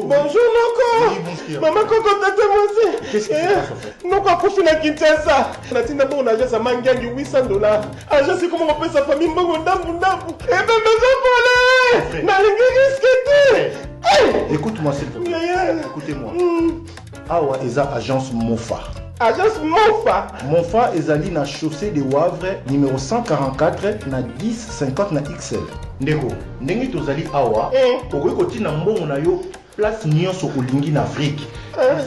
Bonjour Noko. Oui, bonjour. Maman Koko tata moi. Qu'est-ce qui se passe en fait? Noko a couché na Kinshasa. Natina bon agence à Mangangi $800. Agence c'est comment on appelle sa famille Mbongo ndambu ndambu. Eh ben maison volée. Na lingi risqué. Écoute-moi s'il te plaît. Écoutez-moi. Awa eza agence Mofa. Agence Mofa. Mofa ezali na chaussée de Wavre numéro 144 na 1050 na XL. Ndeko, ndenge tozali awa, okoki kotina mbongo na yo place nyonso olingi na Afrique.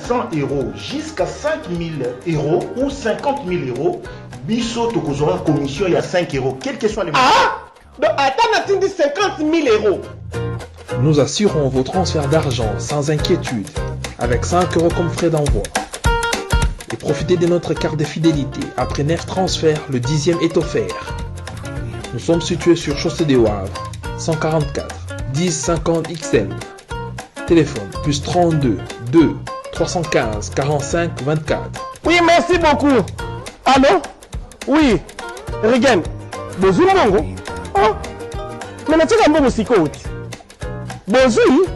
100 € jusqu'à 5000 € ou 50 000 €. Biso tokozora commission ya 5 €, quel que soit les montants. Ah! Donc attends, atteindre 50 000 €. Nous assurons vos transferts d'argent sans inquiétude, avec 5 € comme frais d'envoi. Et profitez de notre carte de fidélité. Après 9 transferts, le 10e est offert. Nous sommes situés sur Chaussée des Wavres, 144 1050 XL. Téléphone plus 32 2 315 45 24. Oui, merci beaucoup. Allô? Oui. Regan. Bonjour, Mongo. Oh. Mais tu as un bon psychote. Bonjour.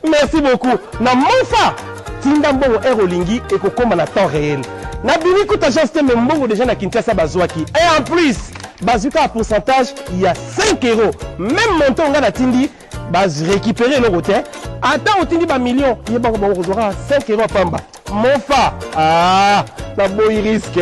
Merci beaucoup. Na Mofa. Tinda mbongo Aerolingi et kokoma na temps réel. Na bini kuta agence te mbongo déjà na Kinshasa bazwaki. Et en plus, bazuka à pourcentage, il y a 5 €. Même montant on a tindi, baz récupérer le côté. Attends, on tindi ba million, il y a ba 5 € pamba. Mofa. Ah, na boy risque.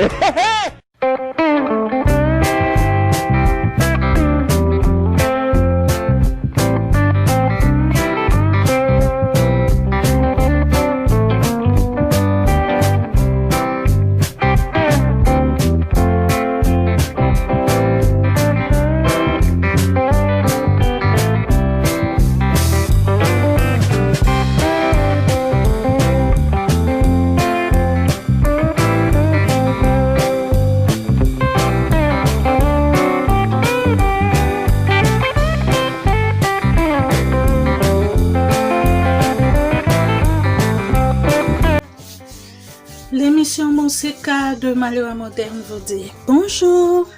L'émission Monseka de Malewa Moderne vous dit bonjour.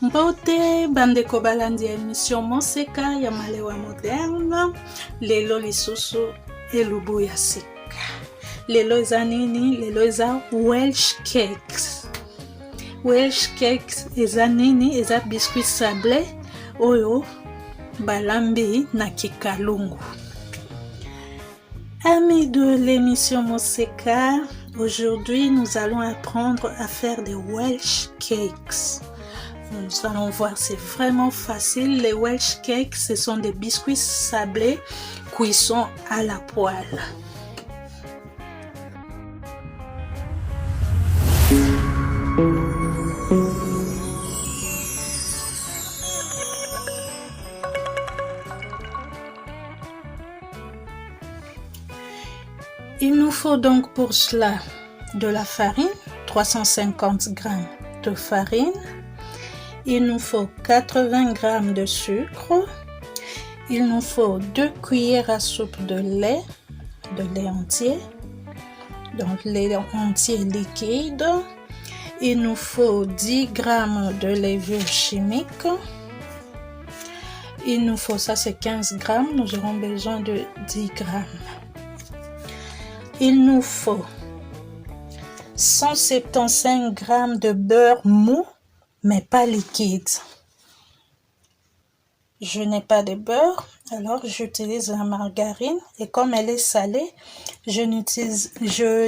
Mbote bandeko balandi émission Monseka ya Malewa Moderne. Lelo lisusu elubu ya sika. Lelo eza nini? Lelo eza Welsh cakes. Welsh cakes eza nini? Eza biscuit sablé oyo balambi na kikalungu. Amis de l'émission Monseka, aujourd'hui nous allons apprendre à faire des Welsh cakes. Nous allons voir, c'est vraiment facile. Les Welsh cakes, ce sont des biscuits sablés cuisson à la poêle. Il nous faut donc pour cela de la farine, 350 g de farine. Il nous faut 80 g de sucre. Il nous faut 2 cuillères à soupe de lait entier. Donc lait entier liquide. Il nous faut 10 g de levure chimique. Il nous faut, ça c'est 15 g, nous aurons besoin de 10 g. Il nous faut 175 g de beurre mou, mais pas liquide. Je n'ai pas de beurre, alors j'utilise la margarine. Et comme elle est salée, je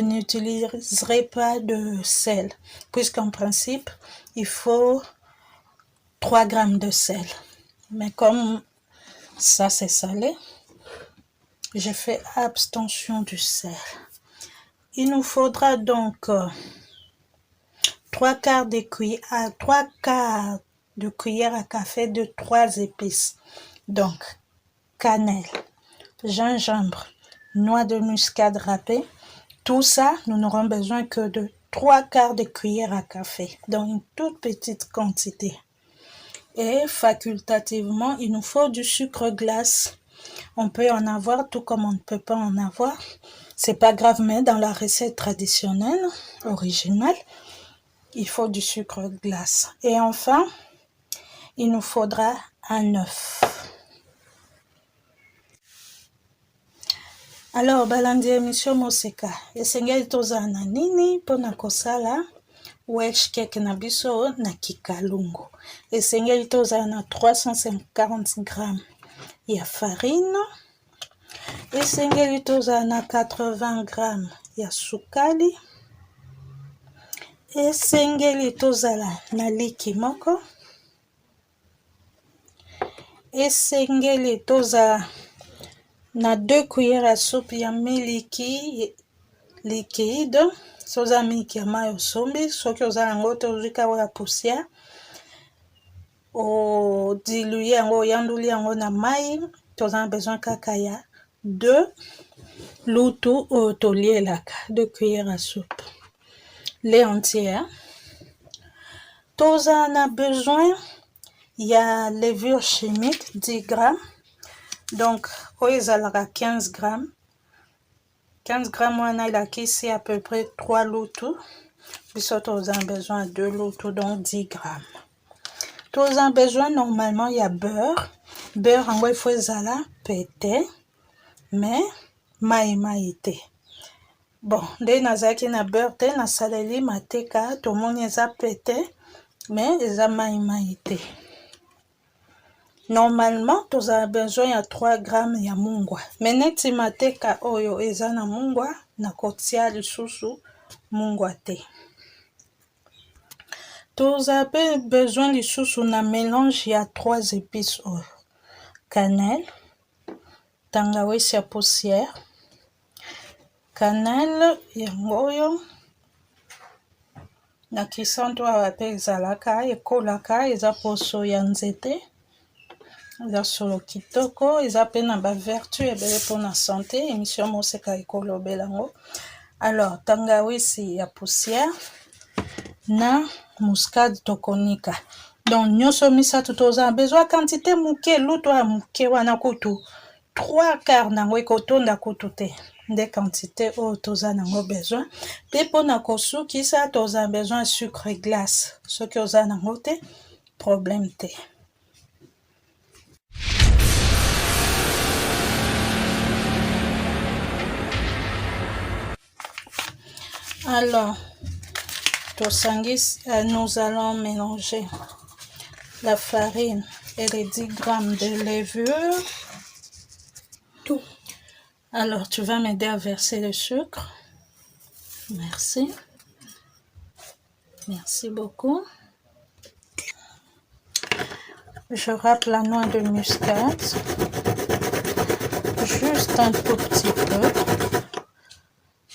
n'utiliserai pas de sel, puisqu'en principe, il faut 3 g de sel. Mais comme ça c'est salé, je fais abstention du sel. Il nous faudra donc 3 quarts de cuillère à café de 3 épices. Donc, cannelle, gingembre, noix de muscade râpée. Tout ça, nous n'aurons besoin que de 3 quarts de cuillère à café, dans une toute petite quantité. Et facultativement, il nous faut du sucre glace. On peut en avoir tout comme on ne peut pas en avoir. C'est pas grave, mais dans la recette traditionnelle, originale, il faut du sucre glace. Et enfin, il nous faudra un œuf. Alors balandi émission moseka esengeli tozala na nini mpona kosala welsh cake na biso na kikalungu. Esengeli tozala na 340 g ya farine. Esengeli tozala na 80 g ya sukali. Esengeli tozala na liki moko. Esengeli tozala na 2 cuillères à soupe ya miliki liquide. Soza miliki ya mayi osombi soki oza nango te ozwi kaka ya poussière odiluye yango oyanduli yango na mayi. Toza na besoin kaka ya 2 lutu oyo tolielaka, 2 cuillères à soupe lait entier. Toza na besoin ya levure chimique 10 g. Donc oyo ezalaka 15 g. 15 g wana elakisi à peu près 3 lutu. Biso toza na besoin de 2 lutu, donc 10 g. Toza na besoin normalement ya beurre. Beurre yango il faut ezala pete mais mayi te. Bon nde nazalaki na beurre te nasaleli mateka tomoni eza pete mais eza mayi te. Normalement tozala besoin ya 3 g ya mungwa mais neti mateka oyo eza na mungwa nakotia lisusu mungwa te. Tozala pe besoin lisusu na mélange ya 3 épices oyo: cannelle, tangawizi ya poussière, cannelle yango oyo na kisantu awa pe ezalaka ekolaka, eza poso ya nzete, eza solo kitoko, eza pe na ba vertu ebele mpona santé. Émission moseka ekolobela yango. Alors tangawizi ya poussière na muscade tokonika. Donc nyonso misato toza besoin quantité muke lutu ya muke wana kutu 3/4 nango ekotonda kutu te. Nde quantité oyo toza nango besoin. Pe mpona kosukisa toza besoin sucre glace. Soki oza nango te problème te. Alors nous allons mélanger la farine et les 10 g de levure. Tout. Alors tu vas m'aider à verser le sucre. Merci. Merci beaucoup. Je râpe la noix de muscade. Juste un tout petit peu.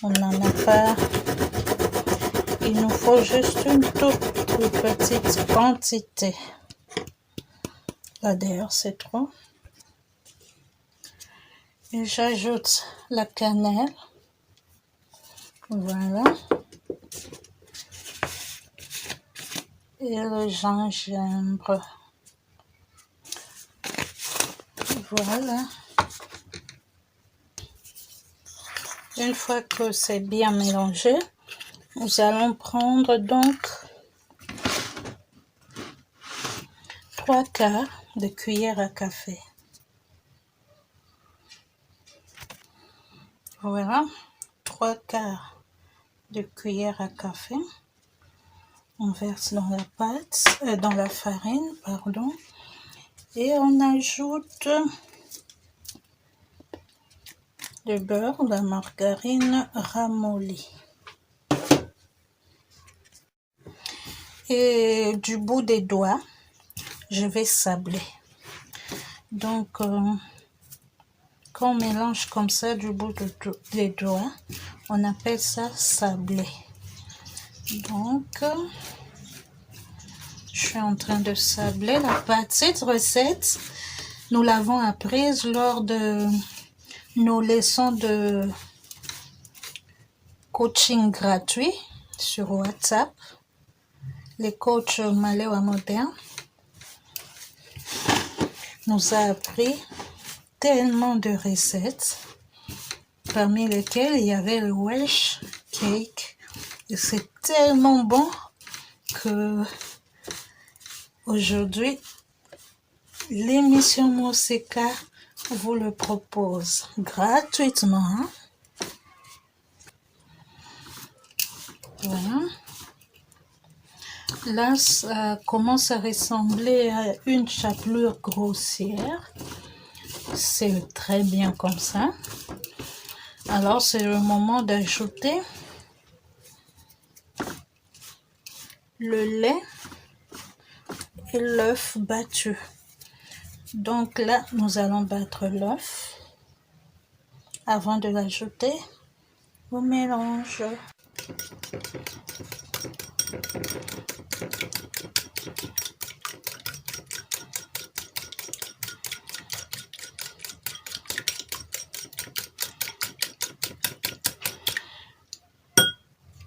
On n'en a pas. Il nous faut juste une toute petite quantité. Là d'ailleurs c'est trop. Et j'ajoute la cannelle. Voilà. Et le gingembre. Voilà. Une fois que c'est bien mélangé, nous allons prendre donc 3/4 de cuillère à café. Voilà, 3/4 de cuillère à café. On verse dans la pâte, dans la farine, pardon, et on ajoute le beurre, la margarine ramollie. Et du bout des doigts, je vais sabler. Donc, quand on mélange comme ça du bout des doigts, on appelle ça sabler. Donc, je suis en train de sabler la pâte. Cette recette, nous l'avons apprise lors de nos leçons de coaching gratuit sur WhatsApp. Les coachs Malewa Moderne nous a appris tellement de recettes, parmi lesquelles il y avait le Welsh cake. Et c'est tellement bon que aujourd'hui, l'émission Moseka vous le propose gratuitement. Voilà. Là, ça commence à ressembler à une chapelure grossière. C'est très bien comme ça. Alors, c'est le moment d'ajouter le lait et l'œuf battu. Donc là, nous allons battre l'œuf avant de l'ajouter au mélange.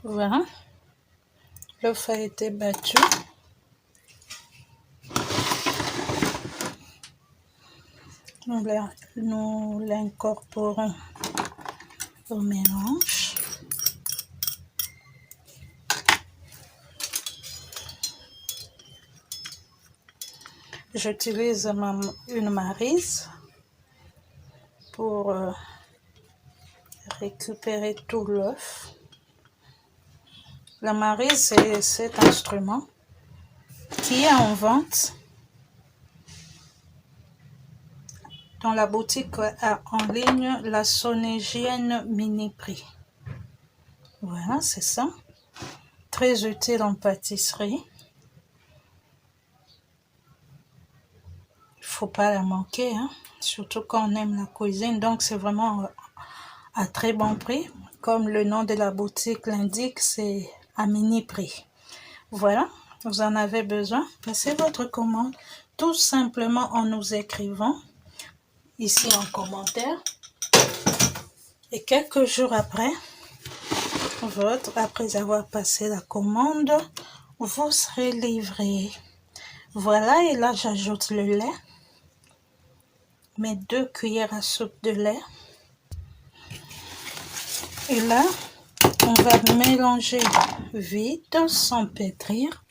Voilà, l'œuf a été battu. Nous l'incorporons au mélange. J'utilise une maryse pour récupérer tout l'œuf. La maryse, c'est cet instrument qui est en vente dans la boutique en ligne, la Sonégienne Miniprix. Voilà, c'est ça. Très utile en pâtisserie. Il ne faut pas la manquer, hein? Surtout quand on aime la cuisine. Donc, c'est vraiment à très bon prix. Comme le nom de la boutique l'indique, c'est à Miniprix. Voilà, vous en avez besoin. Passez votre commande tout simplement en nous écrivant ici en commentaire. Et quelques jours après avoir passé la commande, vous serez livré. Voilà, et là j'ajoute le lait. Mes 2 cuillères à soupe de lait. Et là, on va mélanger vite, sans pétrir,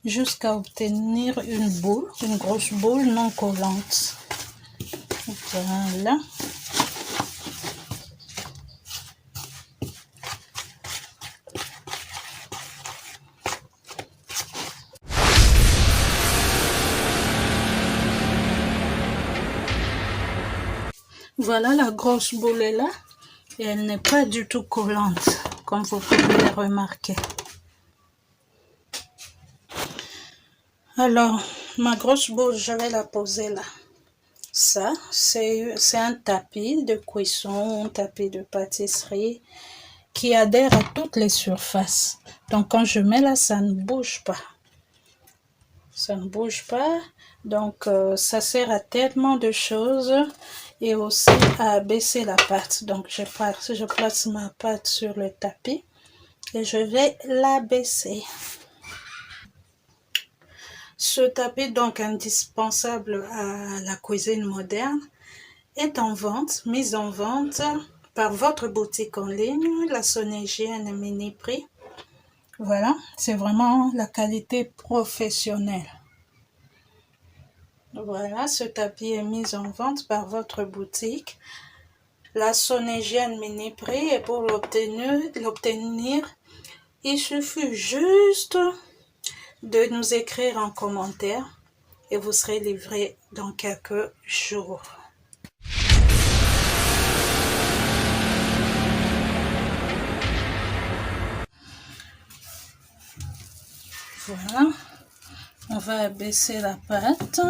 jusqu'à obtenir une boule, une grosse boule non collante. Voilà. Voilà, la grosse boule est là et elle n'est pas du tout collante, comme vous pouvez le remarquer. Alors, ma grosse boule, je vais la poser là. Ça, c'est un tapis de cuisson, un tapis de pâtisserie qui adhère à toutes les surfaces. Donc, quand je mets là, ça ne bouge pas. Ça ne bouge pas. Donc, ça sert à tellement de choses et aussi à abaisser la pâte. Donc, je place ma pâte sur le tapis et je vais l'abaisser. Ce tapis, donc indispensable à la cuisine moderne, est en vente, mise en vente par votre boutique en ligne, la Sonégienne Miniprix. Voilà, c'est vraiment la qualité professionnelle. Voilà, ce tapis est mis en vente par votre boutique, la Sonégienne Miniprix, et pour l'obtenir, il suffit juste de nous écrire en commentaire et vous serez livré dans quelques jours. Voilà, on va abaisser la pâte.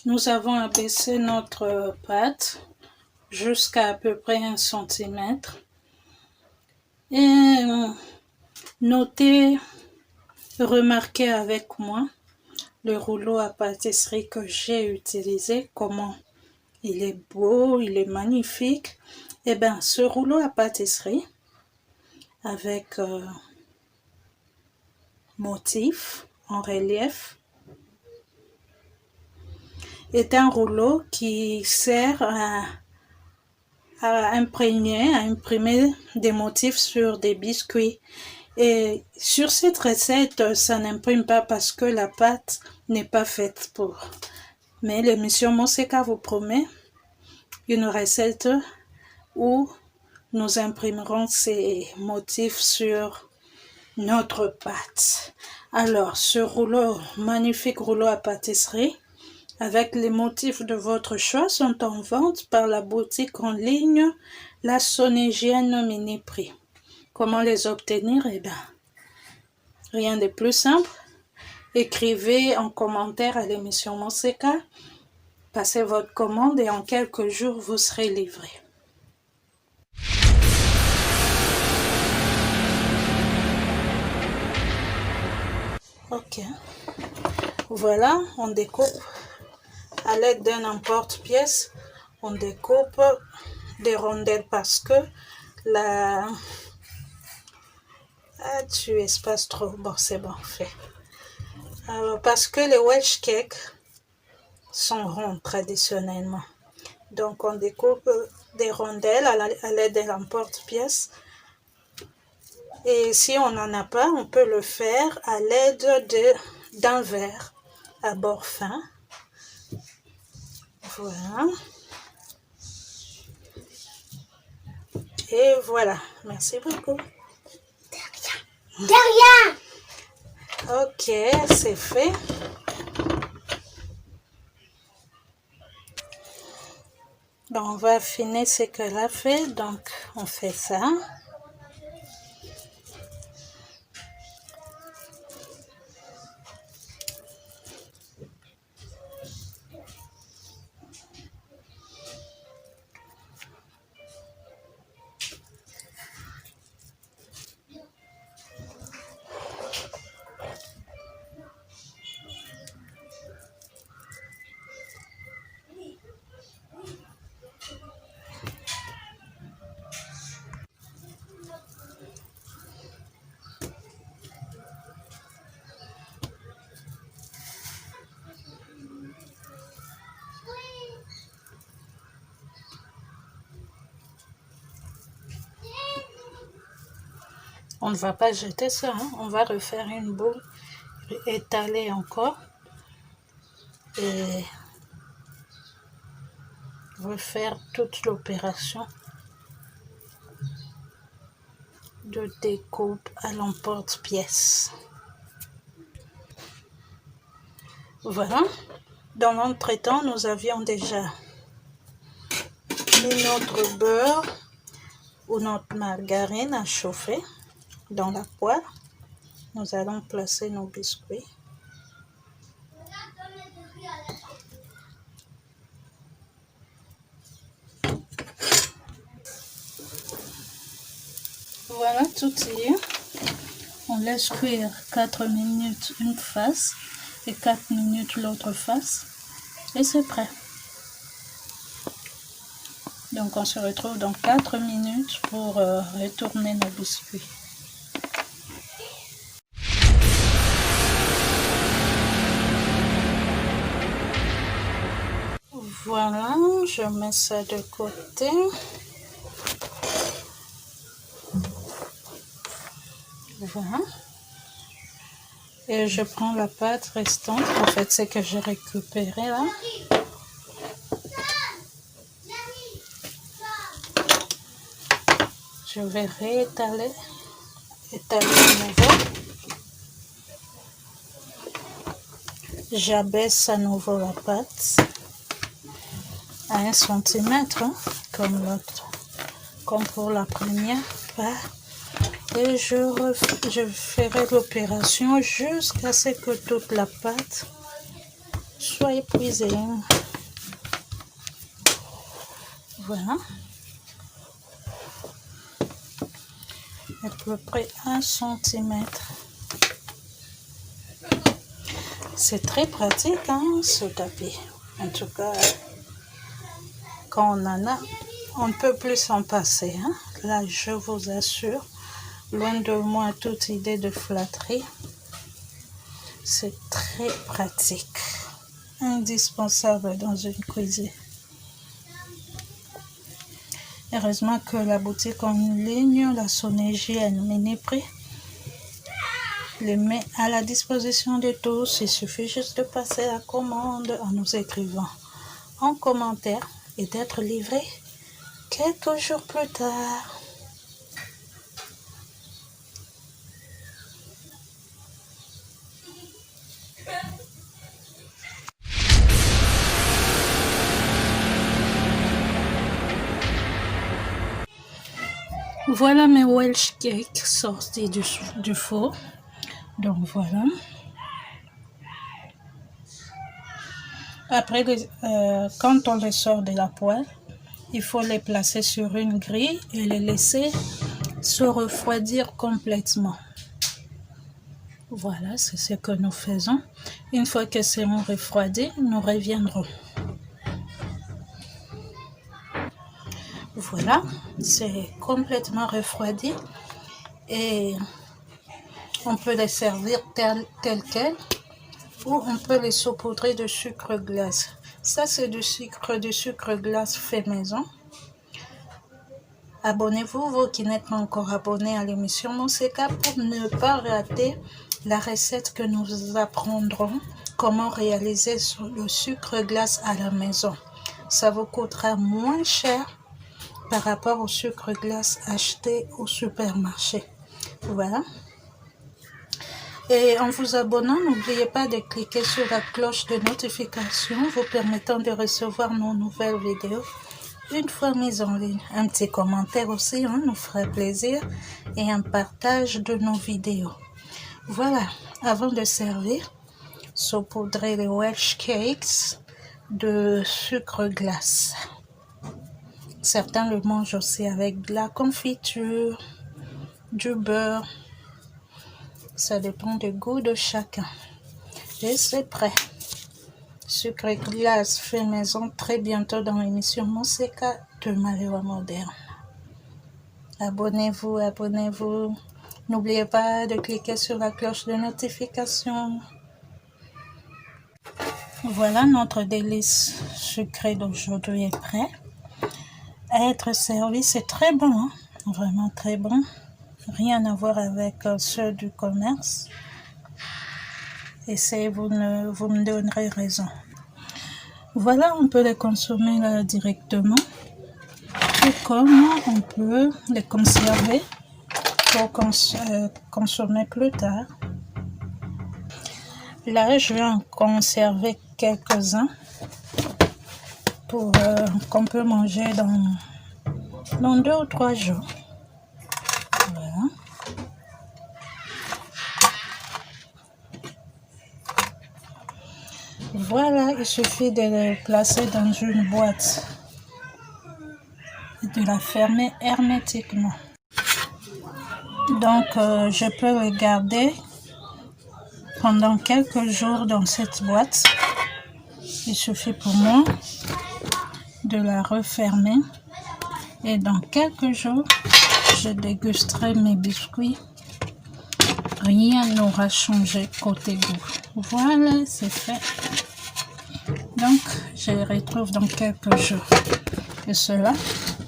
Nous avons abaissé notre pâte jusqu'à à peu près 1 cm. Et notez, remarquez avec moi le rouleau à pâtisserie que j'ai utilisé, comment il est beau, il est magnifique. Et bien, ce rouleau à pâtisserie avec motif en relief est un rouleau qui sert à imprimer des motifs sur des biscuits. Et sur cette recette, ça n'imprime pas parce que la pâte n'est pas faite pour. Mais l'émission Monseka vous promet une recette où nous imprimerons ces motifs sur notre pâte. Alors, ce rouleau, magnifique rouleau à pâtisserie, avec les motifs de votre choix, sont en vente par la boutique en ligne La Sonégienne Mini-Prix. Comment les obtenir? Eh bien, rien de plus simple. Écrivez en commentaire à l'émission Monseka, passez votre commande et en quelques jours, vous serez livré. Ok, voilà, on découpe à l'aide d'un emporte-pièce, on découpe des rondelles parce que tu espaces trop, bon c'est bon, fait. Alors, parce que les Welsh cakes sont ronds traditionnellement, donc on découpe des rondelles à l'aide d'un emporte-pièce. Et si on n'en a pas, on peut le faire à l'aide d'un verre à bord fin. Voilà. Et voilà. Merci beaucoup. De rien. Ok, c'est fait. Bon, on va affiner ce qu'elle a fait. Donc, on fait ça. On ne va pas jeter ça, hein? On va refaire une boule, étaler encore et refaire toute l'opération de découpe à l'emporte-pièce. Voilà. Dans l'entretemps, nous avions déjà mis notre beurre ou notre margarine à chauffer dans la poêle. Nous allons placer nos biscuits. Voilà, tout y est. On laisse cuire 4 minutes une face et 4 minutes l'autre face. Et c'est prêt. Donc on se retrouve dans 4 minutes pour retourner nos biscuits. Voilà, je mets ça de côté. Voilà. Et je prends la pâte restante. En fait, c'est que j'ai récupéré là. Je vais réétaler. Étaler à nouveau. J'abaisse à nouveau la pâte à 1 cm, comme l'autre, comme pour la première part. Et je ferai l'opération jusqu'à ce que toute la pâte soit épuisée. Voilà. À peu près 1 cm. C'est très pratique, hein, ce tapis. En tout cas, quand on en a, on ne peut plus s'en passer. Hein. Là, je vous assure, loin de moi toute idée de flatterie. C'est très pratique, indispensable dans une cuisine. Heureusement que la boutique en ligne, la Sonégienne Mini-Prix, les met à la disposition de tous. Il suffit juste de passer la commande en nous écrivant en commentaire et d'être livré quelques jours plus tard. Voilà mes Welsh cakes sortis du four. Donc voilà. Après, quand on les sort de la poêle, il faut les placer sur une grille et les laisser se refroidir complètement. Voilà, c'est ce que nous faisons. Une fois que c'est refroidi, nous reviendrons. Voilà, c'est complètement refroidi et on peut les servir tel quel ou on peut les saupoudrer de sucre glace. Ça, c'est du sucre glace fait maison. Abonnez-vous, vous qui n'êtes pas encore abonnés à l'émission Monseka, pour ne pas rater la recette que nous apprendrons comment réaliser le sucre glace à la maison. Ça vous coûtera moins cher par rapport au sucre glace acheté au supermarché. Voilà. Et en vous abonnant, n'oubliez pas de cliquer sur la cloche de notification vous permettant de recevoir nos nouvelles vidéos une fois mises en ligne. Un petit commentaire aussi nous fera plaisir et un partage de nos vidéos. Voilà, avant de servir, saupoudrez les Welsh cakes de sucre glace. Certains le mangent aussi avec de la confiture, du beurre. Ça dépend du goût de chacun. Et c'est prêt. Sucre glace fait maison très bientôt dans l'émission Monseka de Maléwa Moderne. Abonnez-vous, abonnez-vous. N'oubliez pas de cliquer sur la cloche de notification. Voilà, notre délice sucré d'aujourd'hui est prêt à être servi. C'est très bon, hein? Vraiment très bon. Rien à voir avec ceux du commerce. Et vous me donnerez raison. Voilà, on peut les consommer là directement. Tout comme on peut les conserver pour consommer plus tard. Là, je vais en conserver quelques-uns pour qu'on peut manger dans 2 ou 3 jours. Voilà. Voilà, il suffit de les placer dans une boîte et de la fermer hermétiquement. Donc, je peux les garder pendant quelques jours dans cette boîte. Il suffit pour moi de la refermer et dans quelques jours, je dégusterai mes biscuits. Rien n'aura changé côté goût. Voilà, c'est fait. Donc, je les retrouve dans quelques jours. Et cela,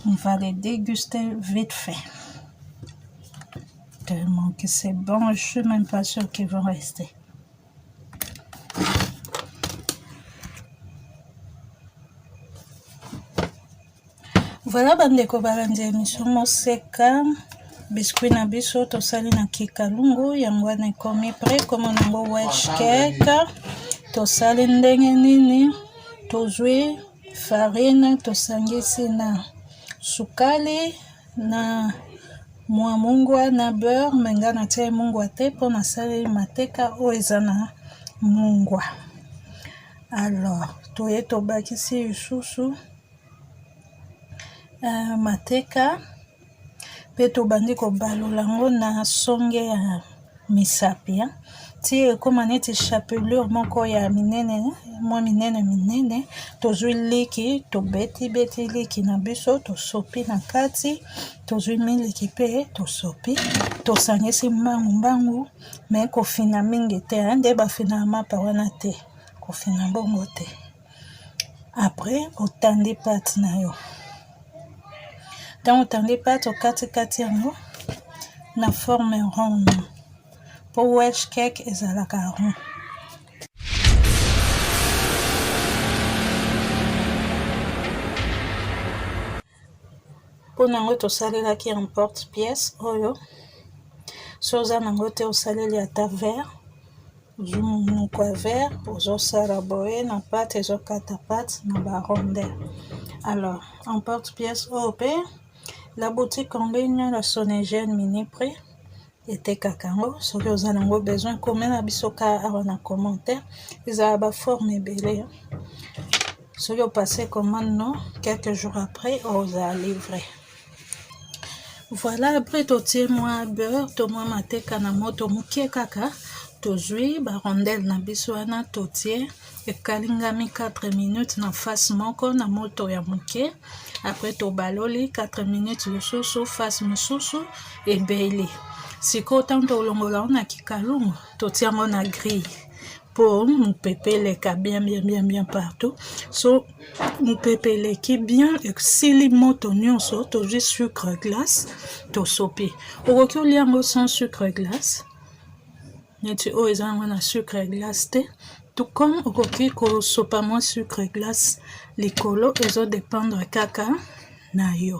on va les déguster vite fait. Tellement que c'est bon, je suis même pas sûre qu'ils vont rester. Voilà, bandeko balandi émission Monseka. Biscuit na biso tosali na kikalungu yango wana ekomi prêt comme nango Welsh cake. Tosali ndenge nini, tozwi farine, tosangisi na sukali na mwa mungwa na beurre, menga na tie mungwa te po nasali mateka oyo eza na mungwa. Alors, toye tobakisi lisusu mateka pe tobandi kobalola yango na songe ya misapi. Ti ekoma neti chapelure moko ya minene, mwa minene, tozwi liki, tobeti liki na biso, tosopi na kati, tozwi miliki pe tosopi, tosangisi mbangu, me kofina mingi te, nde bafina mapa wana te, kofina bongo te. Après, otandi pâte na yo. Tant otandi pâte okati yango na forme ronde po wesh cake ezalaka rond. Pour nango tosalelaki en porte-pièce oyo so oza nango te osaleli ata verre ozumunuku ya verre ozosala boye na pâte ezokata pâte na barondelle. Alors en porte-pièce oyo mpe la boutique en ligne la Sonégène Miniprix etekaka yango soki oza nango besoin komela biso ka awa na commentaire ezala baforme ebele soki opase commande no quelques jours après ozala livré. Voilà, après totie mwa beurre to mwa mateka na moto moke kaka tozwi barondelle na biso wana totie ekalingami 4 minutes na face moko na moto ya moke. Après tobaloli 4 minutes lisusu face mosusu ebeli. Sikoyo tanto olongola na kikalungu totie yango na grille pour mopepe eleka bien partout. So mopepe eleki bien esili moto nyonso tozwi sucre glace tosopi. Okoki olia yango sans sucre glace neti oyo eza yango na sucre glace te. Tout comme okoki kosopa mwa sucre glace likolo ezodépendre kaka na yo.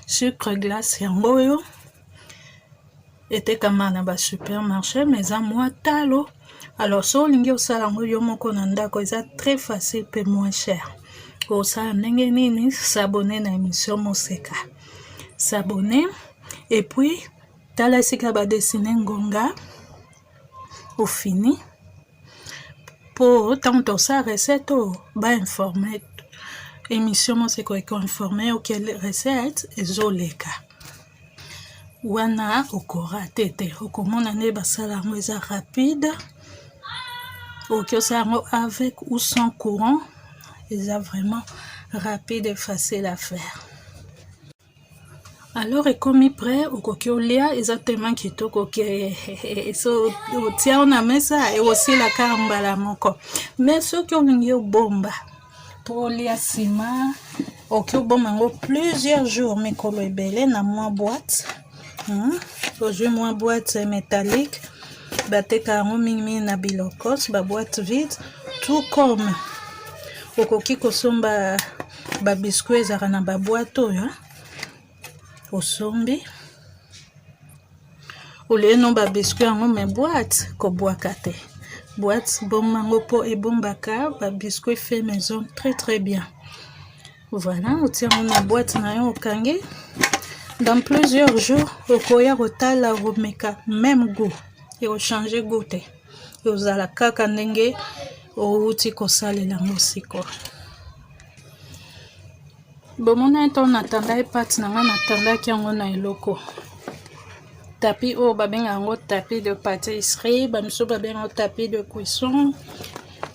Sucre glace yango oyo etekama na ba supermarché mais eza mwa talo. Alors so olingi osala yango yo moko na ndako eza très facile pe moins cher. Osala ndenge nini? S'abonner na émission Moseka. S'abonner et puis tala esika badessine ngonga au fini pour tant tosala recette ba informer émission Moseka eko informer quelle recette ezoleka. Wana okora tete okomona nde basala yango eza rapide. Okosala yango avec ou sans courant eza vraiment rapide et facile à faire. Alors ekomi prêt okoki olia eza tellement kitoko ke so otia na mesa eosilaka mbala moko. Mais soki olingi obomba po olia nsima okoki obomba yango plusieurs jours mikolo ebele na mwa boîte. Ozwi mwa boîte métallique bateka yango mingi na bilokos ba boîte vide. Tout comme okoki kosomba ba biscuit ezaka na ba boîte oyo osombi oleno ba biscuit yango me boîte kobwaka te. Boîte bomango po ebombaka ba biscuit fait maison très bien. Voilà, otia yango na boîte na yo okangi. Dans plusieurs jours okoya kotala omeka même goût et changer goût te ozala kaka ndenge outi kosalela yango siko. Bomona eto natanda pâte nanga natandaki yango na eloko tapis oyo babenga yango tapis de pâtisserie bamiso babenga yango tapis de cuisson.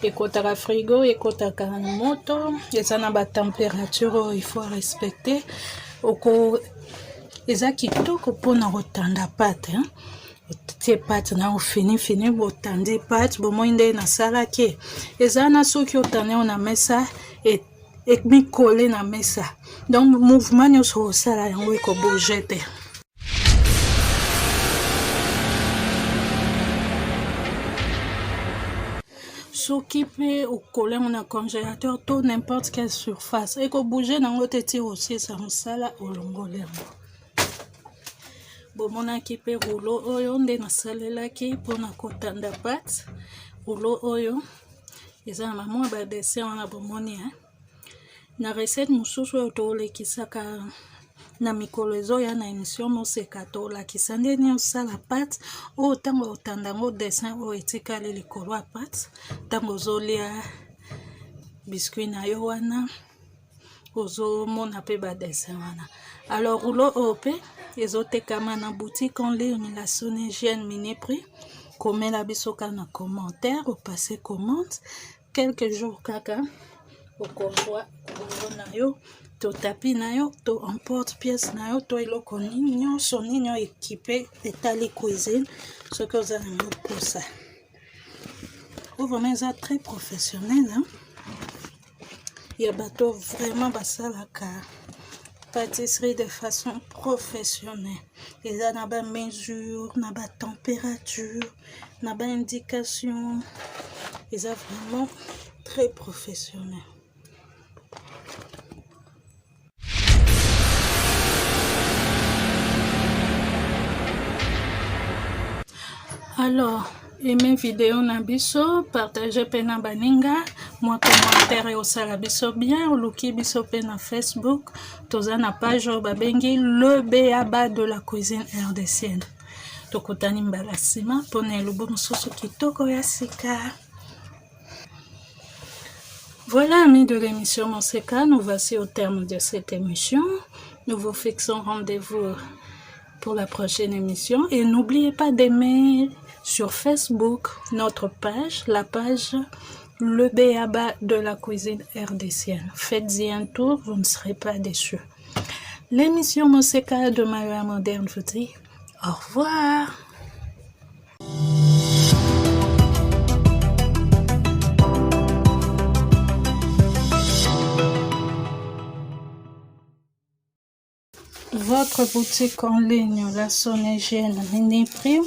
Ekotaka frigo ekotaka na moto eza na batempérature oyo il faut respecter. Oko eza kitoko mpona kotanda pâte otie pâte na ofini botandi pâte bomoi nde nasalaki eza na soki otandi yango na mesa ekmikole na mesa donc mouvement nyonso osala yango ekobouge te. Soki mpe okole yango na congélateur to n'importe quelle surface ekobouge nango te ti osisa mosala olongole yango. Bomonaki mpe rouleau oyo nde nasalelaki mpona kotanda pâte. Rouleau oyo eza na bamwa badessin wana bomoni na recette mosusu oyo tolekisaka na mikolo ezoya na émission Moseka tolakisa ndeni osala pâte oyo ntango otanda yango dessin oyo etikali likolo ya pâte ntango ozolia biscuit na yo wana ozomona mpe badessin wana. Alors rouleau oyo mpe ezotekama na boutique en ligne la Sonégène Miniprix. Komela biso ka na commentaire opase commande quelques jours kaka okozwa rouleau na yo to tapis na yo to emporte pièce na yo to eloko nyonso nini oyo équipé etali cuisine soki oza nango posa oyo vraiment eza très professionnel ya bato vraiment basalaka pâtisserie de façon professionnelle. Ils ont des mesures, des températures, des indications. Ils sont vraiment très professionnels. Alors, aimez vidéo na biso, partagez pe na baninga, moi commentaire et osala biso bien, oluki biso pe na Facebook, toza na page oyo babengi le béaba de la cuisine rdcienne. Tokutani mbala nsima mpona elobo mosusu kitoko ya sika. Voilà, amis de l'émission Monseka, nous voici au terme de cette émission. Nous vous fixons rendez-vous pour la prochaine émission et n'oubliez pas d'aimer sur Facebook notre page, la page Le Béaba de la cuisine rdcienne. Faites-y un tour, vous ne serez pas déçus. L'émission Monseka de Maria Moderne vous dit au revoir. Votre boutique en ligne, la Sonégienne Mini Prix,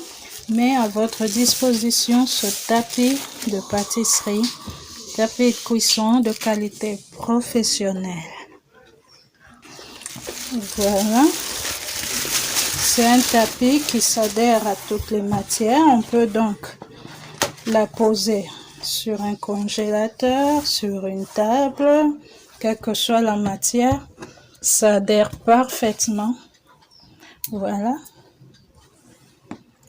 met à votre disposition ce tapis de pâtisserie, tapis de cuisson de qualité professionnelle. Voilà. C'est un tapis qui s'adhère à toutes les matières. On peut donc la poser sur un congélateur, sur une table, quelle que soit la matière. Ça adhère parfaitement. Voilà.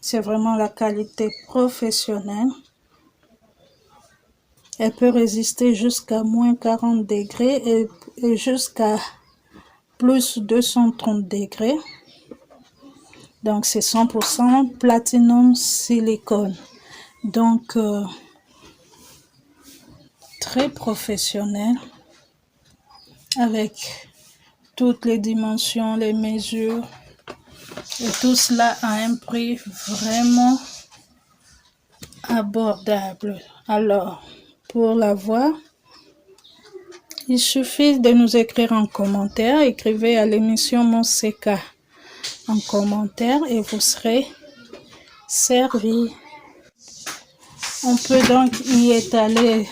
C'est vraiment la qualité professionnelle. Elle peut résister jusqu'à moins 40 degrés et jusqu'à plus 230 degrés. Donc c'est 100% platinum silicone. Donc très professionnel avec toutes les dimensions, les mesures, et tout cela à un prix vraiment abordable. Alors, pour l'avoir, il suffit de nous écrire en commentaire. Écrivez à l'émission Monseka en commentaire et vous serez servi. On peut donc y étaler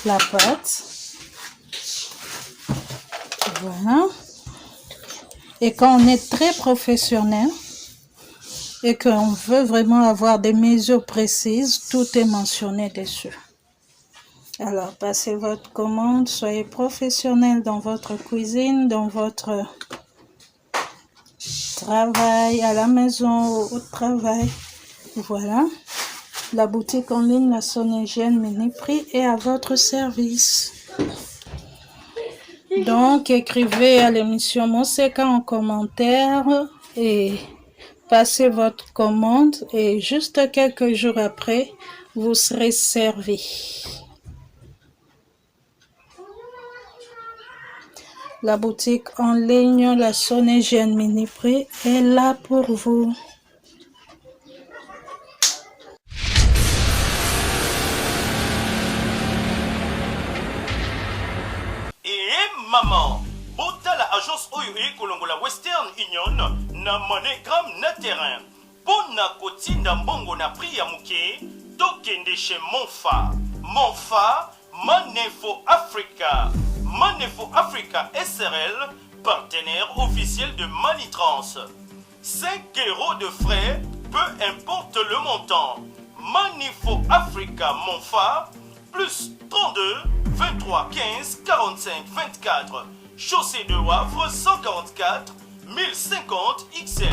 la pâte. Voilà. Et quand on est très professionnel et qu'on veut vraiment avoir des mesures précises, tout est mentionné dessus. Alors, passez votre commande, soyez professionnel dans votre cuisine, dans votre travail, à la maison, au travail. Voilà. La boutique en ligne, la Sonégienne Mini Prix est à votre service. Donc, écrivez à l'émission Monseka en commentaire et passez votre commande et juste quelques jours après, vous serez servi. La boutique en ligne, la Sonégienne Mini Prix est là pour vous. Maman, bota la agence oyo ekolongola Western Union na MoneyGram na terrain. Pona kotinda mbongo na prix ya muke, tokende chez Monfa. Monfa, Money for Africa. Money for Africa SRL, partenaire officiel de Manitrans. 5 € de frais, peu importe le montant. Money for Africa Monfa, plus 32 23 15 45 24. Chaussée de Wavre 144 1050 XL.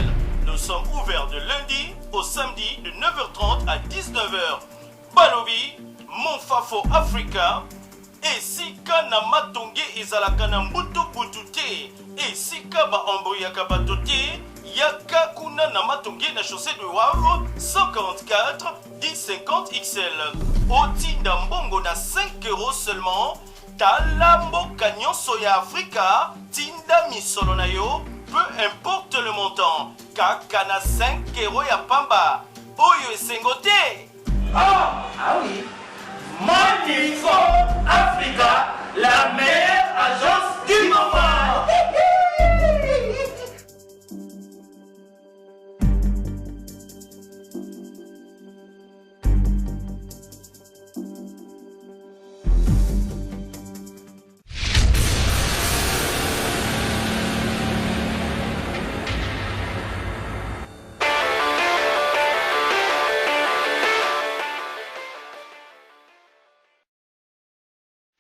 Nous sommes ouverts de lundi au samedi de 9h30 à 19h. Balobi, Monfa for Africa. Et si kana matonge ezalaka na mbutu butute. Et si kaba embrouillaka batote. Yaka kuna na matonge na chaussée de Wavre 144 1050 XL. Otinda mbongo na 5 € seulement. Talambo kanyon soya Africa. Tinda misolo na yo. Peu importe le montant. Kaka na 5 € ya pamba. Oyo esengote. Ah oui. Money for Africa, la meilleure agence du moment.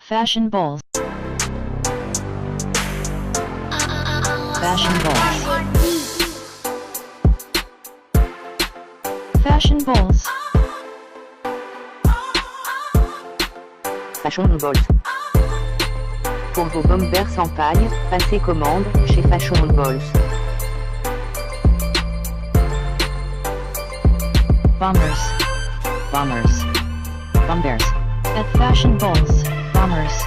Fashion balls. Fashion balls. Fashion balls. Fashion balls. Pour vos bombers sans paille, passez commande chez Fashion balls. Bombers. Bombers. Bombers. At Fashion balls. Bombers.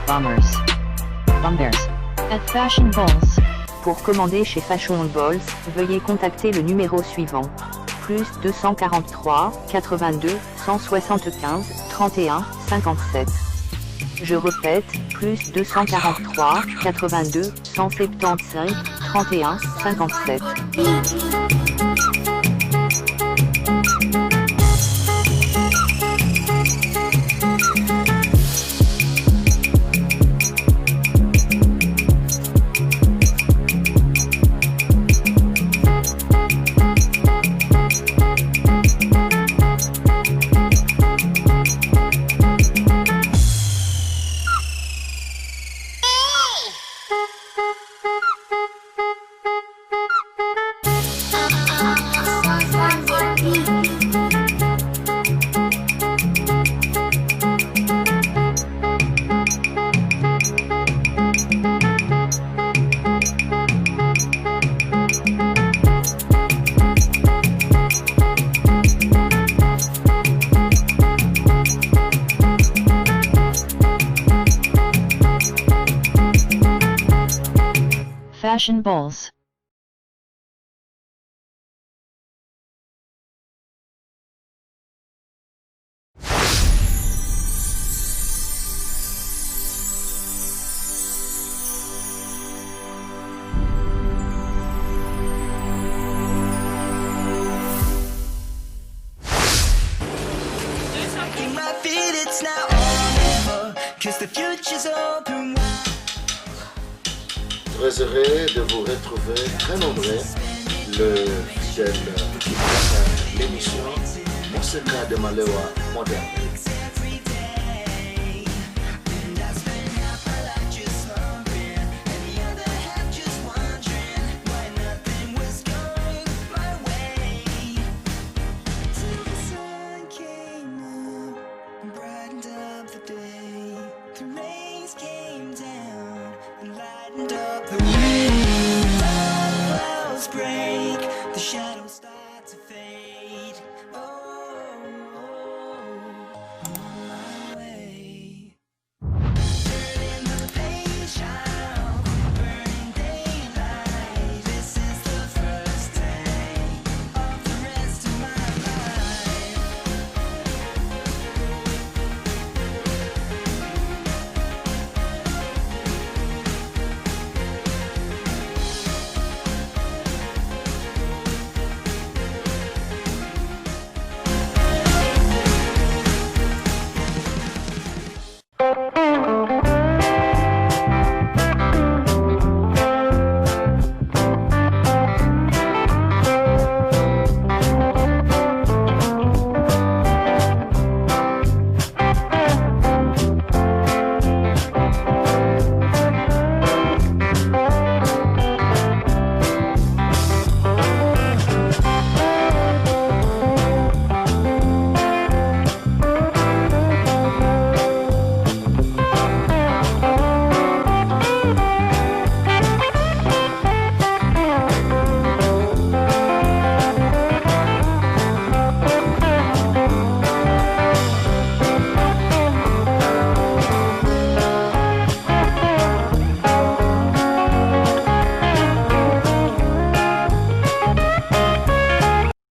Bombers. Bombers. At Fashion balls. Pour commander chez Fashion balls, veuillez contacter le numéro suivant. Plus 243 82 175 31 57. Je répète, plus 243 82 175 31 57. Fashion balls. Très heureux de vous retrouver, très nombreux, le fidèle qui prépare l'émission Monseigneur de Malewa moderne.